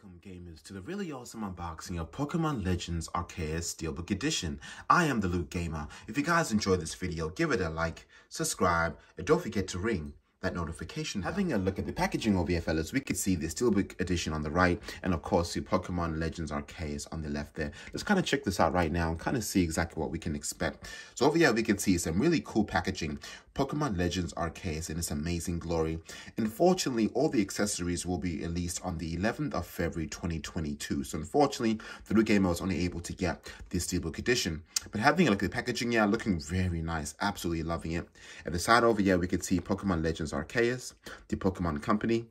Welcome gamers to the really awesome unboxing of Pokemon Legends Arceus Steelbook Edition. I am the Luke Gamer. If you guys enjoyed this video, give it a like, subscribe, and don't forget to ring that notification bell. Having a look at the packaging over here, fellas, we could see the Steelbook Edition on the right, and of course the Pokemon Legends Arceus on the left there. Let's kind of check this out right now and kind of see exactly what we can expect. So over here we can see some really cool packaging. Pokemon Legends Arceus in its amazing glory. Unfortunately, all the accessories will be released on the 11th of February 2022. So unfortunately, the Luke Gamer was only able to get the Steelbook Edition. But having a look at the packaging, yeah, looking very nice. Absolutely loving it. At the side over here, we can see Pokemon Legends Arceus, the Pokemon Company.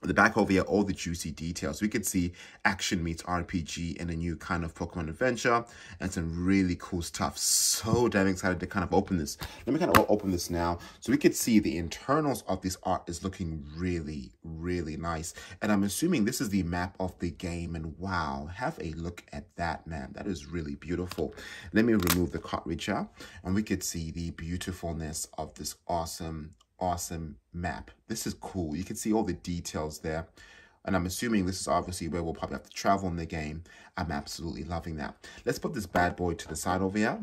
At the back over here, all the juicy details. We could see action meets RPG and a new kind of Pokemon adventure and some really cool stuff. So damn excited to kind of open this. Let me kind of open this now. So we could see the internals of this art is looking really, really nice. And I'm assuming this is the map of the game. And wow, have a look at that, man. That is really beautiful. Let me remove the cartridge out and we could see the beautifulness of this awesome map. This is cool. You can see all the details there. And I'm assuming this is obviously where we'll probably have to travel in the game. I'm absolutely loving that. Let's put this bad boy to the side over here.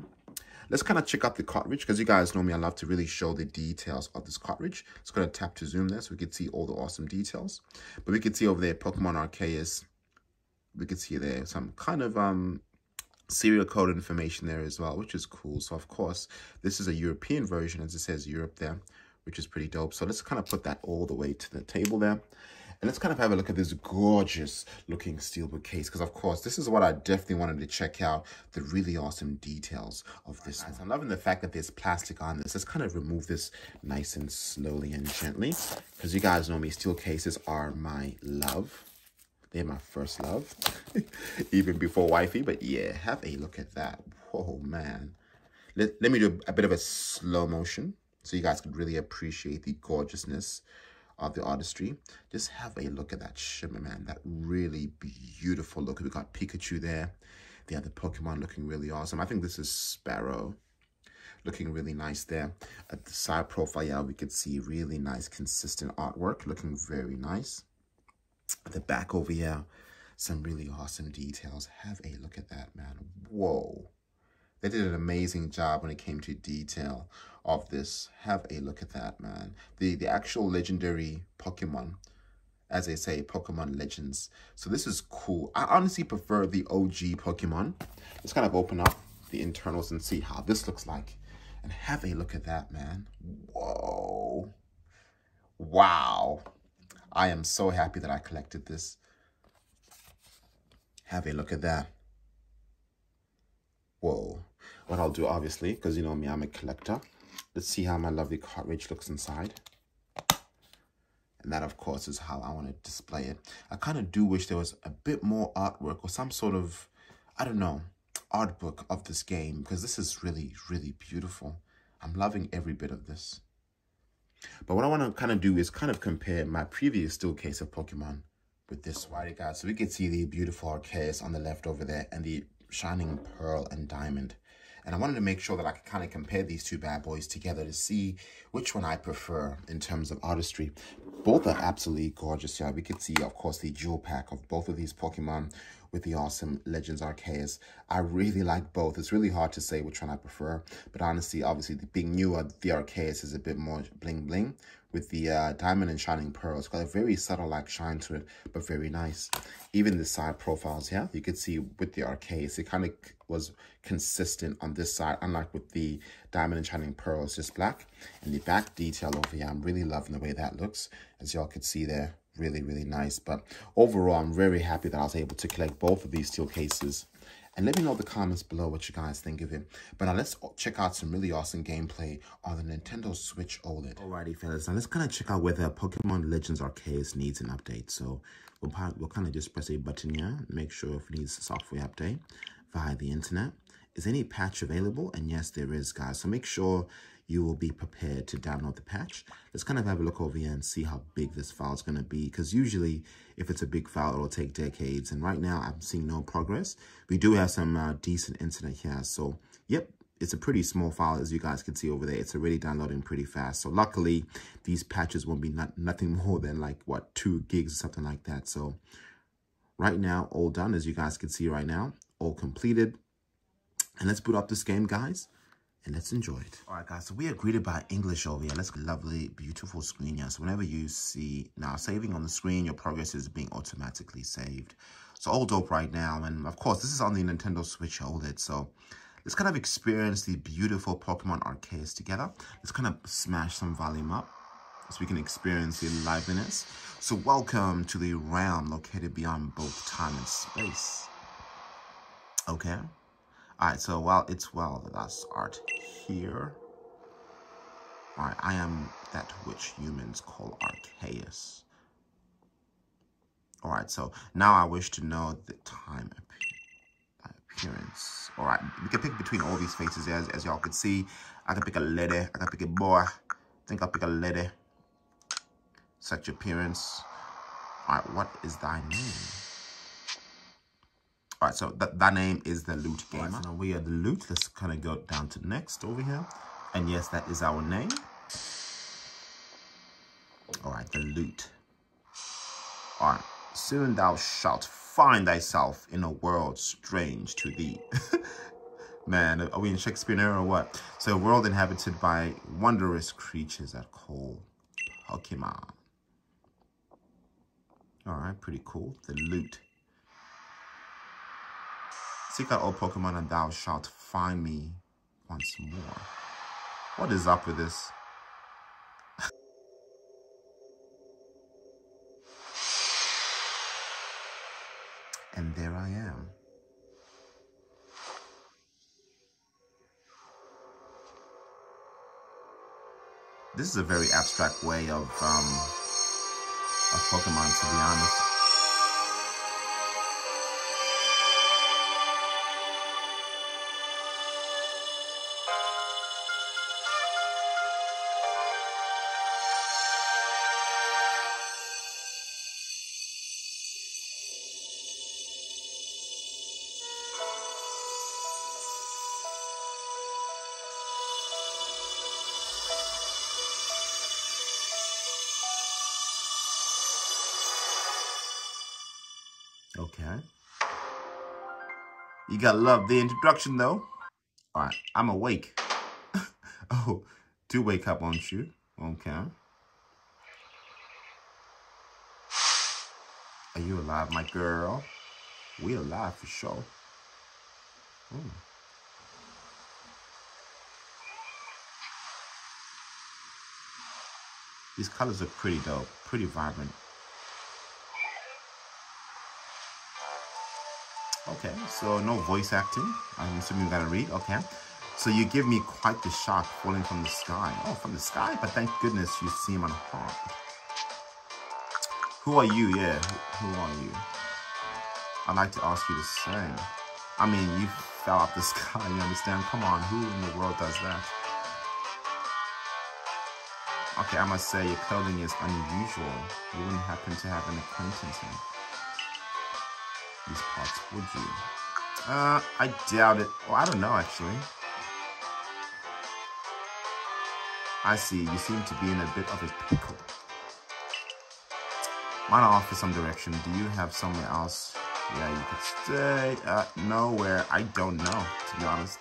Let's kind of check out the cartridge because you guys know me. I love to really show the details of this cartridge. It's going to tap to zoom there so we can see all the awesome details. But we can see over there Pokemon Arceus. We can see there some kind of serial code information there as well, which is cool. So of course, this is a European version as it says Europe there, which is pretty dope. So let's kind of put that all the way to the table there. And let's kind of have a look at this gorgeous looking Steelbook case. Because of course, this is what I definitely wanted to check out. The really awesome details of this one. I'm loving the fact that there's plastic on this. Let's kind of remove this nice and slowly and gently. Because you guys know me, steel cases are my love. They're my first love. Even before wifey. But yeah, have a look at that. Whoa, man. Let me do a bit of a slow motion, so you guys could really appreciate the gorgeousness of the artistry. Just have a look at that shimmer, man. That really beautiful look. We got Pikachu there. The other Pokemon looking really awesome. I think this is Sparrow. Looking really nice there. At the side profile, yeah, we could see really nice, consistent artwork. Looking very nice. At the back over here, some really awesome details. Have a look at that, man. Whoa. They did an amazing job when it came to detail of this. Have a look at that, man. The actual legendary Pokemon, as they say, Pokemon Legends. So this is cool. I honestly prefer the OG Pokemon. Let's kind of open up the internals and see how this looks like. And have a look at that, man. Whoa. Wow. I am so happy that I collected this. Have a look at that. Whoa. What I'll do, obviously, because you know me, I'm a collector. Let's see how my lovely cartridge looks inside. And that, of course, is how I want to display it. I kind of do wish there was a bit more artwork or some sort of, I don't know, art book of this game. Because this is really, really beautiful. I'm loving every bit of this. But what I want to kind of do is kind of compare my previous steel case of Pokemon with this one. Alright, guys, so we can see the beautiful Arceus on the left over there and the shining pearl and diamond. And I wanted to make sure that I could kind of compare these two bad boys together to see which one I prefer in terms of artistry. Both are absolutely gorgeous. Yeah, we could see, of course, the jewel pack of both of these Pokemon with the awesome Legends Arceus. I really like both. It's really hard to say which one I prefer. But honestly, obviously, being newer, the Arceus is a bit more bling-bling. With the diamond and shining pearl, it's got a very subtle like shine to it, but very nice. Even the side profiles, yeah, you could see with the Arceus, it kind of was consistent on this side, unlike with the diamond and shining pearl, it's just black. And the back detail over here, I'm really loving the way that looks, as y'all could see there. Really, really nice. But overall, I'm very happy that I was able to collect both of these steel cases. And let me know in the comments below what you guys think of it. But now let's check out some really awesome gameplay on the Nintendo Switch OLED. Alrighty, fellas. Now let's kind of check out whether Pokemon Legends Arceus needs an update. So we'll kind of just press a button here and make sure if it needs a software update via the internet. Is any patch available? And yes, there is, guys. So make sure you will be prepared to download the patch. Let's kind of have a look over here and see how big this file is going to be. Because usually, if it's a big file, it'll take decades. And right now, I'm seeing no progress. We do have some decent internet here. So, yep, it's a pretty small file, as you guys can see over there. It's already downloading pretty fast. So, luckily, these patches won't be nothing more than, like, what, 2 gigs or something like that. So, right now, all done, as you guys can see right now, all completed. And let's boot up this game, guys, and let's enjoy it. All right, guys, so we are greeted by English over here. Let's go. Lovely, beautiful screen here. So whenever you see now saving on the screen, your progress is being automatically saved. So all dope right now. And of course, this is on the Nintendo Switch OLED. So let's kind of experience the beautiful Pokemon Arceus together. Let's kind of smash some volume up so we can experience the liveliness. So welcome to the realm located beyond both time and space. Okay. All right, so that's art here. All right, I am that which humans call Arceus. All right, so now I wish to know the time appearance. All right, we can pick between all these faces as y'all can see. I can pick a lady, I can pick a boy. I think I'll pick a lady. Such appearance. All right, what is thy name? All right, so that name is the Loot Gamer. Right, so now we are the Loot. Let's kind of go down to next over here. And yes, that is our name. All right, the Loot. All right, soon thou shalt find thyself in a world strange to thee. Man, are we in Shakespeare era or what? So a world inhabited by wondrous creatures that call Pokémon. All right, pretty cool. The Loot. Seek out all Pokemon and thou shalt find me once more. What is up with this? And there I am. This is a very abstract way of Pokemon, to be honest. Okay. You gotta love the introduction, though. All right, I'm awake. Oh, do wake up, won't you? Okay. Are you alive, my girl? We alive for sure. Ooh. These colors are pretty dope, pretty vibrant. Okay, so no voice acting. I'm assuming you gotta read. Okay. So you give me quite the shock falling from the sky. Oh, from the sky? But thank goodness you seem unharmed. Who are you? Yeah, who are you? I'd like to ask you the same. I mean, you fell off the sky, you understand? Come on, who in the world does that? Okay, I must say your clothing is unusual. You wouldn't happen to have an acquaintance in these parts, would you? I doubt it. Well, I don't know, actually. I see. You seem to be in a bit of a pickle. Why not offer some direction? Do you have somewhere else? Yeah, you could stay. Nowhere. I don't know, to be honest.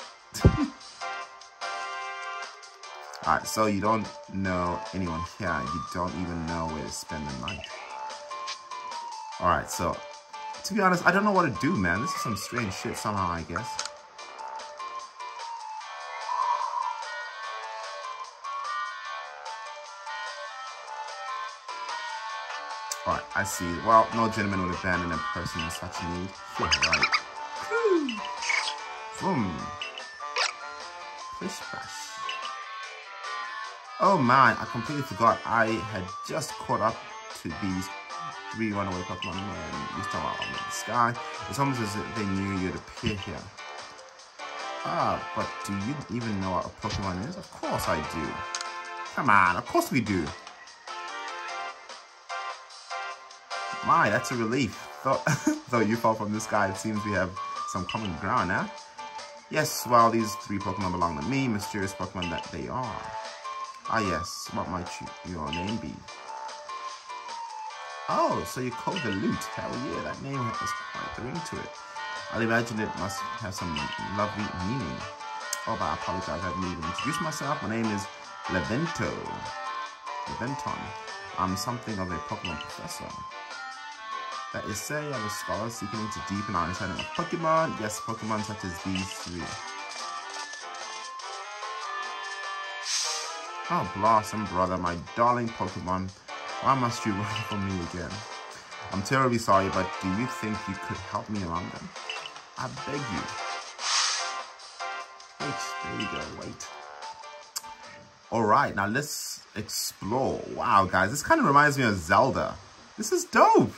Alright, so you don't know anyone here. You don't even know where to spend the night. Alright, so to be honest, I don't know what to do, man. This is some strange shit somehow, I guess. Alright, I see. Well, no gentleman would abandon a person in such need. Yeah, right. Boom. Plish splash. Oh man, I completely forgot. I had just caught up to these 3 runaway Pokemon and you still out in the sky. It's almost as if they knew you'd appear here. Ah, but do you even know what a Pokemon is? Of course I do. Come on, of course we do. My, that's a relief. Though you fall from the sky, it seems we have some common ground now. Yes, well, these 3 Pokemon belong to me, mysterious Pokemon that they are. Ah yes, what might your name be? Oh, so you call the loot. Hell yeah, that name has quite a ring to it. I'll imagine it must have some lovely meaning. Oh, but I apologize, I haven't even introduced myself. My name is Leventon. I'm something of a Pokemon professor. That is, say, I'm a scholar seeking to deepen our understanding of Pokemon. Yes, Pokemon such as these three. Oh, Blossom, brother, my darling Pokemon. Why must you run from me again? I'm terribly sorry, but do you think you could help me around them? I beg you. Wait, there you go, wait. Alright, now let's explore. Wow, guys, this kind of reminds me of Zelda. This is dope.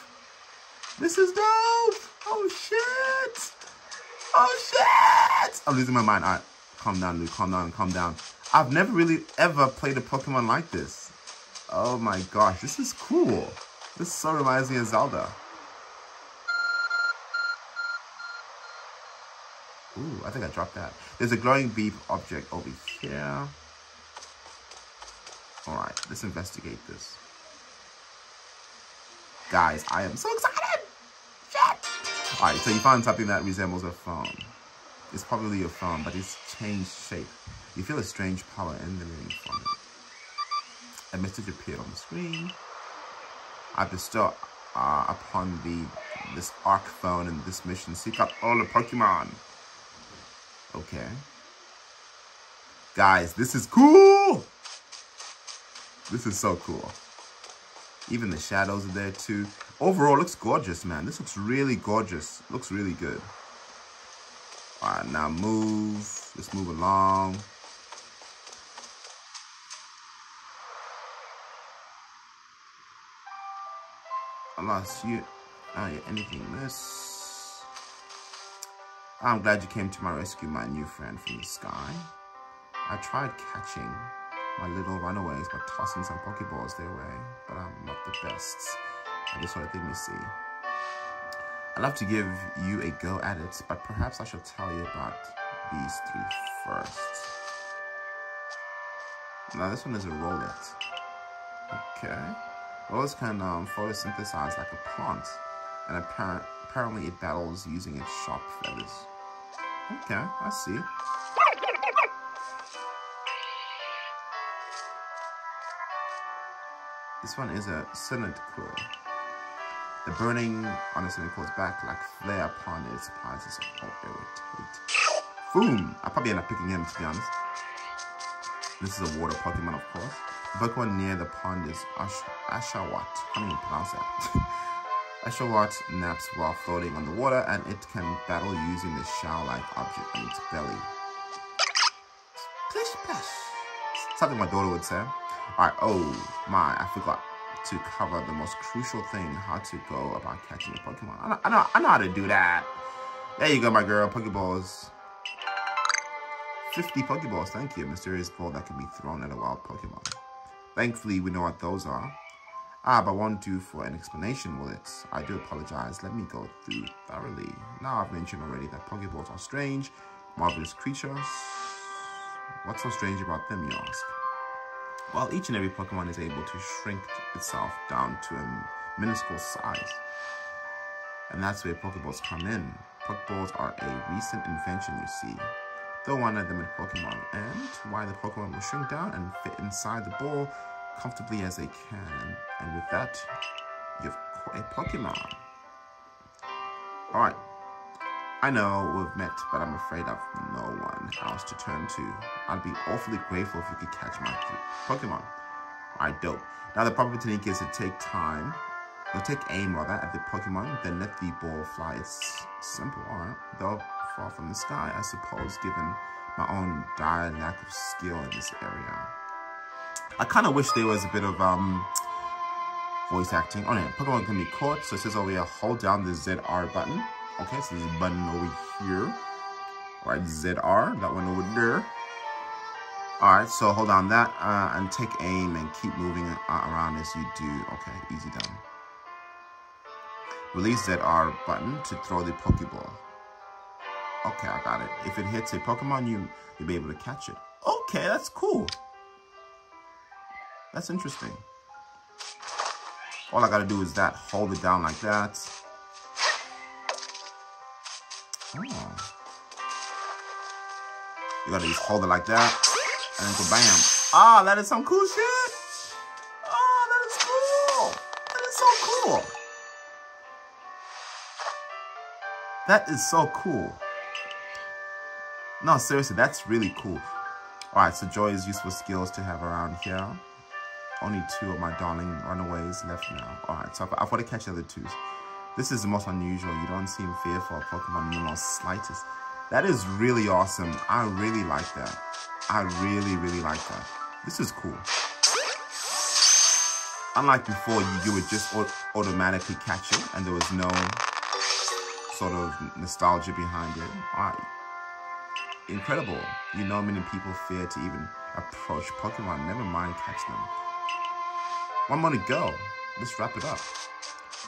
This is dope. Oh, shit. Oh, shit. I'm losing my mind. Alright, calm down, Luke, calm down, calm down. I've never really ever played a Pokemon like this. Oh my gosh, this is cool. This so reminds me of Zelda. Ooh, I think I dropped that. There's a glowing beep object over here. Alright, let's investigate this. Guys, I am so excited! Shit! Alright, so you found something that resembles a phone. It's probably a phone, but it's changed shape. You feel a strange power emanating from it. A message appeared on the screen. I bestow upon this Arc phone and this mission. Seek out all the Pokemon. Okay. Guys, this is cool! This is so cool. Even the shadows are there too. Overall, it looks gorgeous, man. This looks really gorgeous. Looks really good. Alright, now move. Let's move along. I lost you. Oh, yeah, anything this. I'm glad you came to my rescue, my new friend from the sky. I tried catching my little runaways by tossing some Pokeballs their way, but I'm not the best. I just want to think you see. I'd love to give you a go at it, but perhaps I should tell you about these three first. Now this one is a Rollet. Okay. Rollets can photosynthesize like a plant, and apparently it battles using its sharp feathers. Okay, I see. This one is a Cynical. The burning on the Cynical's back like flare upon it supplies us all irritate. Boom! I'll probably end up picking him, to be honest. This is a water Pokemon, of course. The Pokemon near the pond is Ashawat. I can't even pronounce that. Ashawat naps while floating on the water, and it can battle using the shell-like object on its belly. Plish plash. Something my daughter would say. Alright, oh my, I forgot to cover the most crucial thing, how to go about catching a Pokemon. I know how to do that. There you go, my girl, Pokeballs. 50 Pokeballs, thank you. A mysterious ball that can be thrown at a wild Pokemon. Thankfully, we know what those are. But won't do for an explanation, will it? I do apologize. Let me go through thoroughly. Now, I've mentioned already that Pokeballs are strange, marvelous creatures. What's so strange about them, you ask? Well, each and every Pokemon is able to shrink itself down to a minuscule size. And that's where Pokeballs come in. Pokeballs are a recent invention, you see. Throw one of them in Pokemon, and why the Pokemon will shrink down and fit inside the ball comfortably as they can. And with that, you've caught a Pokemon. Alright. I know we've met, but I'm afraid I've no one else to turn to. I'd be awfully grateful if you could catch my Pokemon. Alright, dope. Now the proper technique is to take aim at the Pokemon, then let the ball fly. It's simple, alright. They'll fall from the sky, I suppose, given my own dire lack of skill in this area. I kind of wish there was a bit of voice acting. Oh yeah, Pokemon can be caught, so it says over here, hold down the ZR button. Okay, so there's a button over here. Alright, ZR, that one over there. Alright, so hold on that and take aim and keep moving around as you do. Okay, easy done. Release ZR button to throw the Pokeball. Okay, I got it. If it hits a Pokemon, you'll be able to catch it. Okay, that's cool. That's interesting. All I gotta do is that, hold it down like that. Oh. You gotta just hold it like that, and then go bam. Ah, that is some cool shit. Oh, that is cool. That is so cool. That is so cool. No, seriously, that's really cool. Alright, so Joy is useful skills to have around here. Only 2 of my darling runaways left now. Alright, so I've got to catch the other 2s. This is the most unusual. You don't seem fearful of Pokemon in the most slightest. That is really awesome. I really like that. I really, really like that. This is cool. Unlike before, you would just automatically catch it and there was no sort of nostalgia behind it. Alright. Incredible. You know many people fear to even approach Pokemon. Never mind catch them. 1 more to go. Let's wrap it up.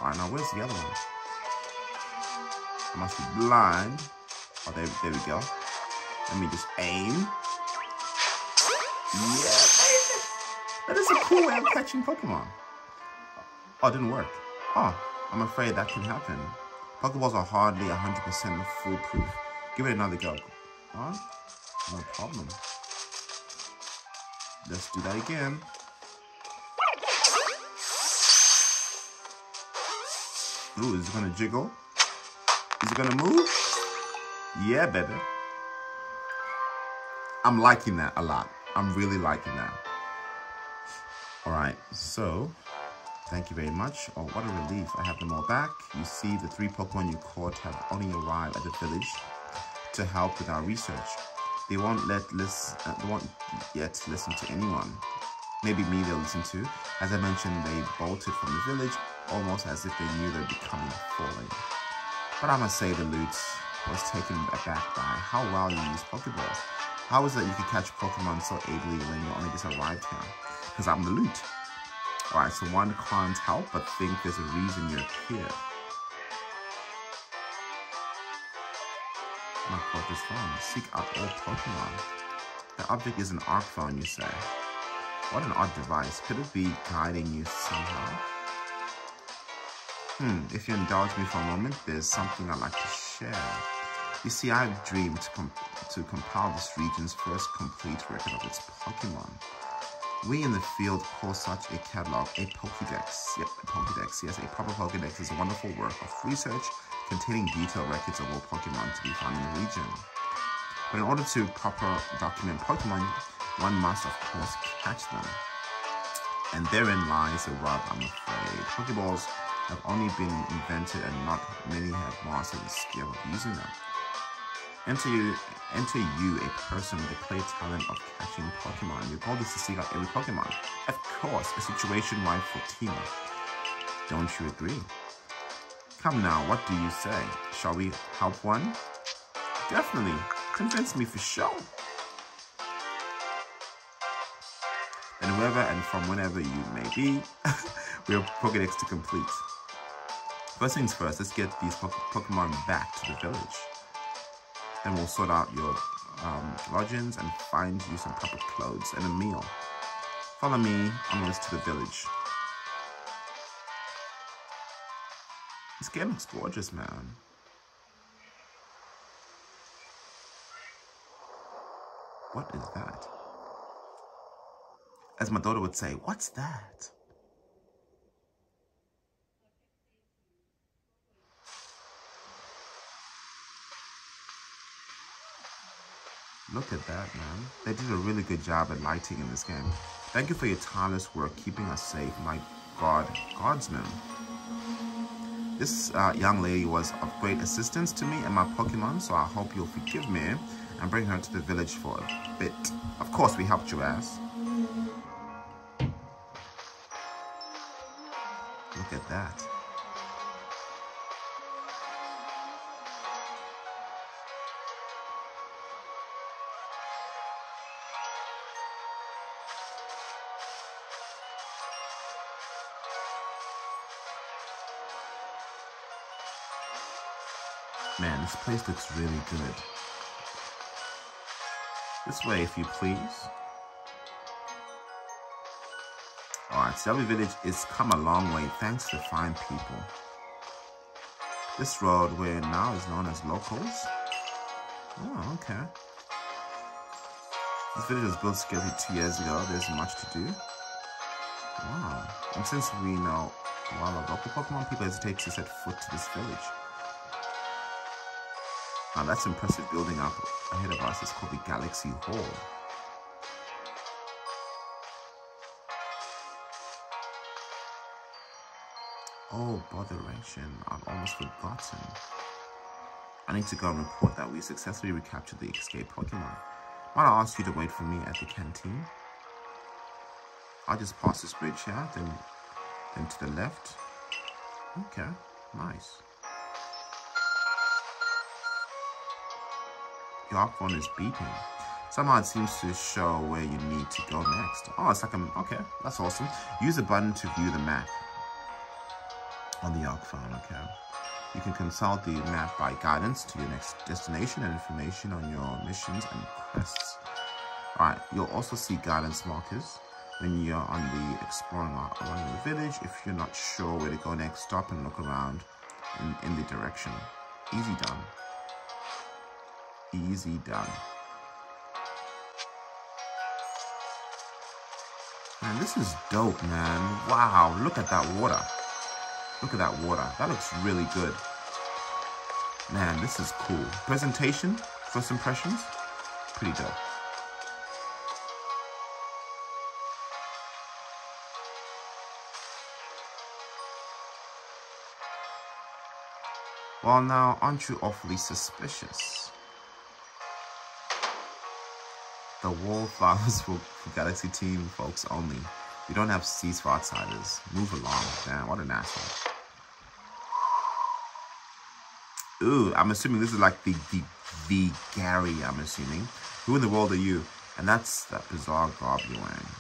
Alright, now where's the other one? I must be blind. Oh, there we go. Let me just aim. Yeah, baby. That is a cool way of catching Pokemon. Oh, it didn't work. Oh, I'm afraid that can happen. Pokeballs are hardly 100% foolproof. Give it another go. Alright, no problem. Let's do that again. Ooh, is it gonna jiggle? Is it gonna move? Yeah, baby. I'm liking that a lot. I'm really liking that. Alright, so thank you very much. Oh, what a relief. I have them all back. You see, the 3 Pokemon you caught have only arrived at the village to help with our research. They won't yet listen to anyone. Maybe me they'll listen to. As I mentioned, they bolted from the village almost as if they knew they'd be coming falling. But I must say the loot was taken aback by how well you use Pokeballs. How is it you can catch Pokemon so ably when you only just arrived here? Because I'm the loot. Alright, so one can't help but think there's a reason you're here. My quote is phone. Seek out all Pokemon. The object is an ARC phone, you say. What an odd device. Could it be guiding you somehow? If you indulge me for a moment, there's something I'd like to share. You see, I've dreamed to compile this region's first complete record of its Pokemon. We in the field call such a catalog a Pokédex. Yep, a Pokédex. Yes, a proper Pokédex is a wonderful work of research containing detailed records of all Pokemon to be found in the region. But in order to properly document Pokemon, one must, of course, catch them. And therein lies the rub, I'm afraid. Pokeballs have only been invented and not many have mastered the skill of using them. Enter you, a person with a clear talent of catching Pokemon. Your goal is to seek out every Pokemon. Of course, a situation ripe for teamwork. Don't you agree? Come now, what do you say? Shall we help one? Definitely. Convince me for sure. And whoever and from whenever you may be, we have Pokédex to complete. First things first, let's get these Pokemon back to the village. Then we'll sort out your lodgings and find you some proper clothes and a meal. Follow me onwards to the village. This game looks gorgeous, man. What is that? As my daughter would say, what's that? Look at that, man. They did a really good job at lighting in this game. Thank you for your tireless work keeping us safe, my guardsman. This young lady was of great assistance to me and my Pokemon, so I hope you'll forgive me and bring her to the village for a bit. Of course, we helped your ass. Look at that. Man, this place looks really good. This way, if you please. Alright, Selby Village is come a long way thanks to the fine people. This road where now is known as locals. Oh, okay. This village was built scarcely 2 years ago. There's much to do. Wow. And since we know a lot of local Pokemon, people hesitate to set foot to this village. Now that's impressive building up ahead of us. It's called the Galaxy Hall. Oh, botheration. I've almost forgotten. I need to go and report that we successfully recaptured the escaped Pokemon. Might I ask you to wait for me at the canteen? I'll just pass this bridge here, then to the left. Okay, nice. Your phone is beeping. Somehow it seems to show where you need to go next. Oh, it's like okay, that's awesome. Use the button to view the map on the Arc phone, okay. You can consult the map by guidance to your next destination and information on your missions and quests. Alright, you'll also see guidance markers when you're on the exploring around the village. If you're not sure where to go next, stop and look around in the direction. Easy done. Easy done. Man, this is dope, man. Wow, look at that water. Look at that water. That looks really good. Man, this is cool. Presentation, first impressions, pretty dope. Well, now, aren't you awfully suspicious? The wallflowers for Galaxy Team folks only. We don't have seats for outsiders. Move along. Damn, what an asshole. Ooh, I'm assuming this is like the Gary, I'm assuming. Who in the world are you? And that's that bizarre garb you're wearing.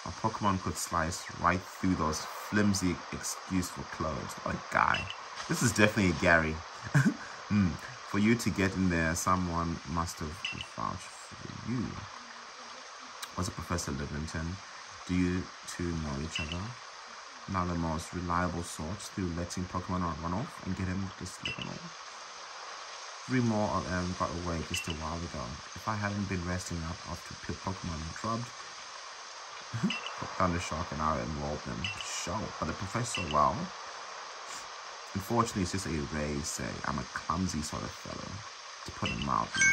A Pokemon could slice right through those flimsy excuse for clothes. What a guy. This is definitely a Gary. For you to get in there, someone must have vouched for you. Was it Professor Livingston? Do you two know each other? Not the most reliable sorts through letting Pokemon run off and get him to slip and all. 3 more of them got away just a while ago. If I hadn't been resting up after Pokemon drubbed, Thundershock and I enrolled them. Sure, but the professor, well, unfortunately, it's just a raise say. I'm a clumsy sort of fellow, to put it mildly.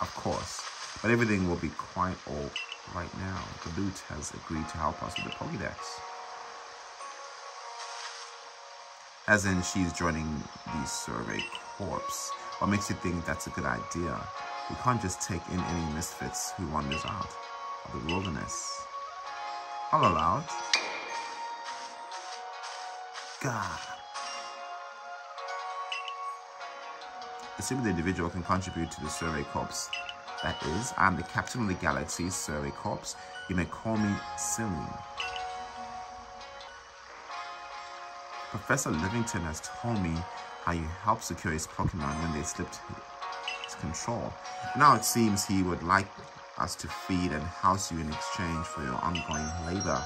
Of course, but everything will be quite all right now. The Loot has agreed to help us with the Pokédex. As in, she's joining the Survey Corps. What makes you think that's a good idea? We can't just take in any misfits who wanders out of the wilderness. I'll allow it. God. Assuming the individual can contribute to the Survey Corps. That is, I'm the captain of the Galaxy Survey Corps. You may call me Silly. Professor Livingston has told me how you helped secure his Pokemon when they slipped his control. Now it seems he would like us to feed and house you in exchange for your ongoing labor.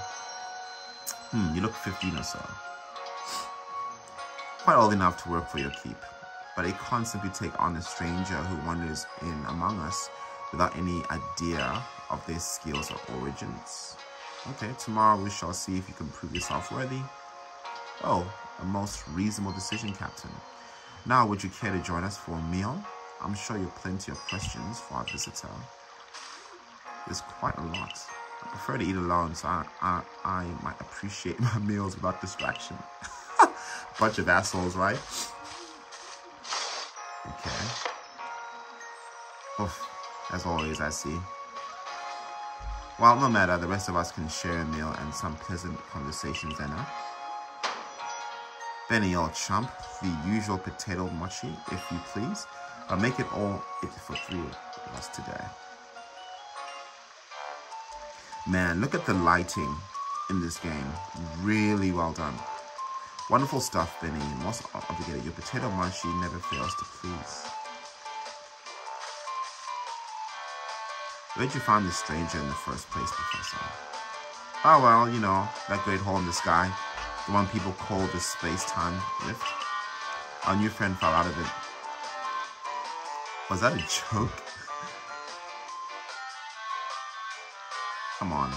You look 15 or so. Quite old enough to work for your keep. But I can't simply take on a stranger who wanders in among us without any idea of their skills or origins. Okay, tomorrow we shall see if you can prove yourself worthy. Oh, a most reasonable decision, Captain. Now, would you care to join us for a meal? I'm sure you have plenty of questions for our visitor. There's quite a lot. I prefer to eat alone, so I might appreciate my meals without distraction. Bunch of assholes, right? Okay. Oof. As always, I see. Well, no matter, the rest of us can share a meal and some pleasant conversations, Anna. Benny, old chump, the usual potato mochi, if you please. I'll make it all for 3 of us today. Man, look at the lighting in this game. Really well done. Wonderful stuff, Benny. Most obligated. Your potato mochi never fails to please. Where'd you find this stranger in the first place, Professor? Oh, well, you know, that great hole in the sky. The one people call the space-time rift. Our new friend fell out of it. Was that a joke? Come on.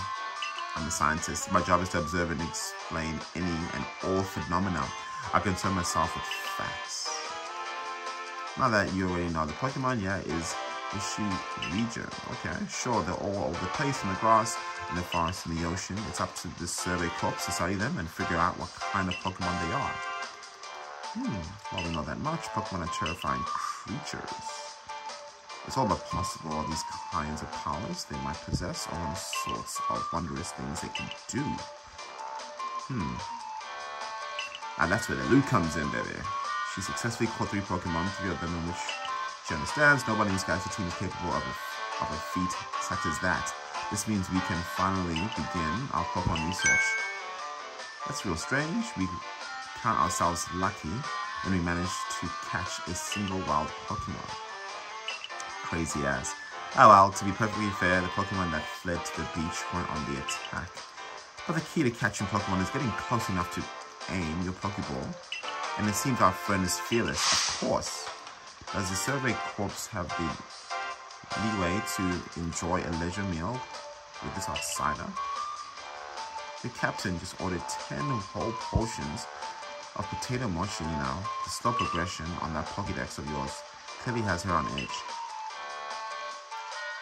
I'm a scientist. My job is to observe and explain any and all phenomena. I concern myself with facts. Now that you already know, the Pokemon, yeah, is issue region. Okay, sure, they're all over the place in the grass, in the forest, in the ocean. It's up to the Survey Corps to study them and figure out what kind of Pokemon they are. Well, we know that much. Pokemon are terrifying creatures. It's all but possible all these kinds of powers they might possess, all sorts of wondrous things they can do. And that's where the loot comes in, baby. She successfully caught 3 Pokemon, 3 of them in which she understands. Nobody in this galaxy team is capable of a feat such as that. This means we can finally begin our Pokemon research. That's real strange. We count ourselves lucky when we manage to catch a single wild Pokemon. Crazy ass. Oh well, to be perfectly fair, the Pokemon that fled to the beach weren't on the attack. But the key to catching Pokemon is getting close enough to aim your Pokeball. And it seems our friend is fearless, of course. Does the Survey Corps have the leeway to enjoy a leisure meal with this outsider? The captain just ordered 10 whole portions of potato mochi now. The slow progression on that Pokédex of yours clearly has her on edge.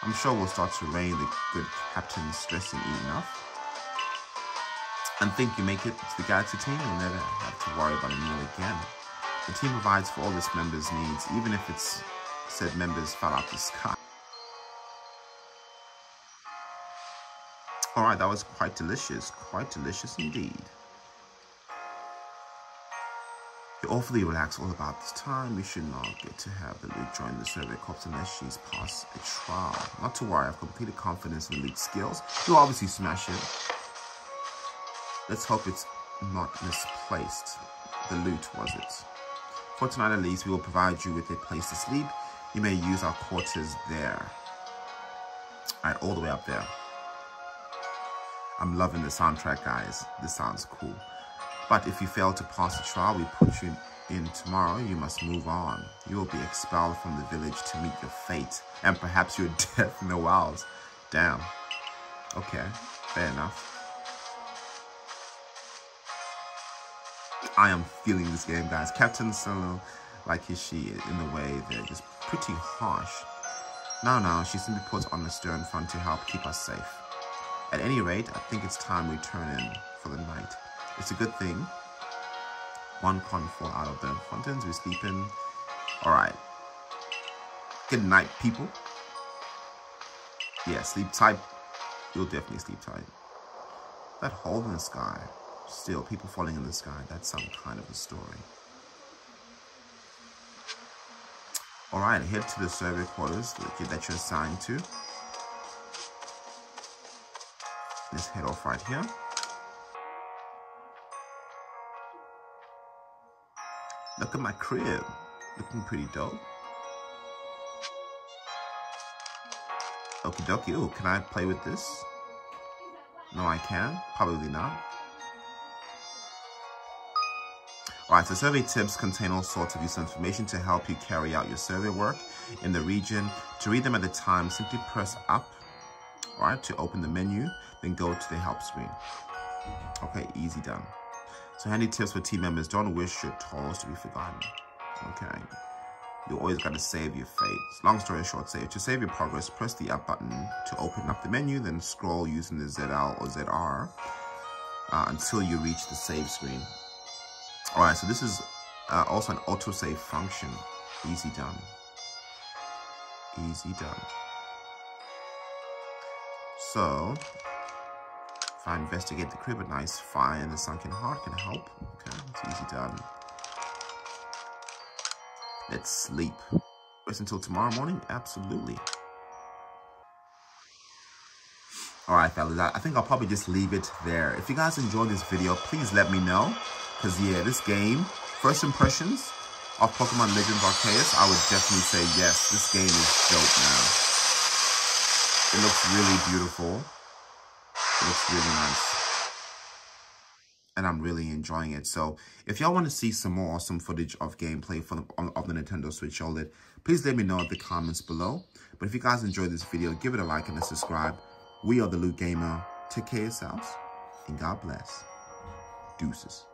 I'm sure we'll start to rein the good captain's stress and eat enough. And think you make it to the Galaxy team, you'll never have to worry about a meal again. The team provides for all its members' needs, even if its said members fell out the sky. Alright, that was quite delicious indeed. You're awfully relaxed all about this time. We should not get to have the Luke join the Survey Corps unless she's passed a trial. Not to worry, I've completed confidence in Luke's skills. You'll obviously smash it. Let's hope it's not misplaced. The loot, was it? For tonight at least, we will provide you with a place to sleep. You may use our quarters there. Alright, all the way up there. I'm loving the soundtrack, guys. This sounds cool. But if you fail to pass the trial we put you in tomorrow, you must move on. You will be expelled from the village to meet your fate. And perhaps your death in the wilds. Damn. Okay, fair enough. I am feeling this game, guys. Captain Solo, like is she in the way, they're just pretty harsh. No, she simply puts on the stern front to help keep us safe. At any rate, I think it's time we turn in for the night. It's a good thing one can't fall out of the fountains we sleep in. Alright. Good night, people. Yeah, sleep tight. You'll definitely sleep tight. That hole in the sky. Still, people falling in the sky, that's some kind of a story. Alright, head to the survey quarters that you're assigned to. Let's head off right here. Look at my crib. Looking pretty dope. Okie dokie. Ooh, can I play with this? No, I can. Probably not. Alright, so survey tips contain all sorts of useful information to help you carry out your survey work in the region. To read them at a time, simply press up, alright, to open the menu, then go to the help screen. Okay, easy done. So handy tips for team members: don't wish your toils to be forgotten. Okay, you always got to save your fate. Long story short, to save your progress, press the up button to open up the menu, then scroll using the ZL or ZR until you reach the save screen. Alright, so this is also an autosave function. Easy done. Easy done. So, if I investigate the crib, a nice fire in the sunken heart can help. Okay, it's easy done. Let's sleep. Rest until tomorrow morning? Absolutely. Alright, fellas, I think I'll probably just leave it there. If you guys enjoyed this video, please let me know. Because, yeah, this game, first impressions of Pokemon Legends Arceus, I would definitely say yes. This game is dope now. It looks really beautiful. It looks really nice. And I'm really enjoying it. So if y'all want to see some more awesome footage of gameplay of the Nintendo Switch OLED, please let me know in the comments below. But if you guys enjoyed this video, give it a like and a subscribe. We are the Loot Gamer. Take care of yourselves, and God bless. Deuces.